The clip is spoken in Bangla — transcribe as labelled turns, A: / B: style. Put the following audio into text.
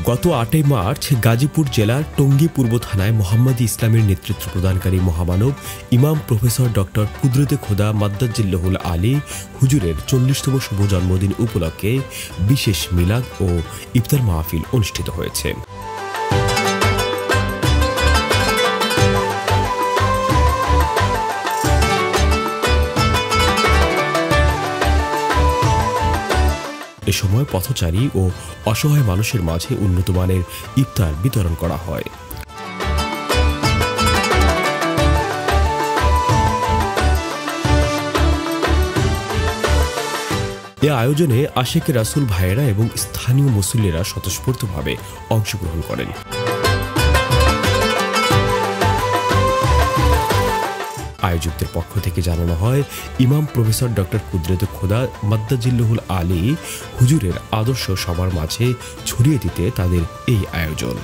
A: গত ৮ মার্চ গাজীপুর জেলার টঙ্গী পূর্ব থানায় মোহাম্মদী ইসলামের নেতৃত্ব প্রদানকারী মহামানব ইমাম প্রফেসর ডক্টর কুদরতে খোদা মাদ্দাজিল্লাহুল আলী হুজুরের ৪০তম শুভ জন্মদিন উপলক্ষে বিশেষ মিলাদ ও ইফতার মাহফিল অনুষ্ঠিত হয়েছে। এ সময় পথচারী ও অসহায় মানুষের মাঝে উন্নত মানের ইফতার বিতরণ করা হয়। এ আয়োজনে আশেকে রাসূল ভাইয়েরা এবং স্থানীয় মুসল্লিরা স্বতঃস্ফূর্তভাবে অংশগ্রহণ করেন। আয়োজকদের পক্ষ থেকে জানানো হয়, ইমাম প্রফেসর ডক্টর কুদরতে খোদা মাদ্দাজিল্লাহুল আলী হুজুরের আদর্শ সবার মাঝে ছড়িয়ে দিতে তাদের এই আয়োজন।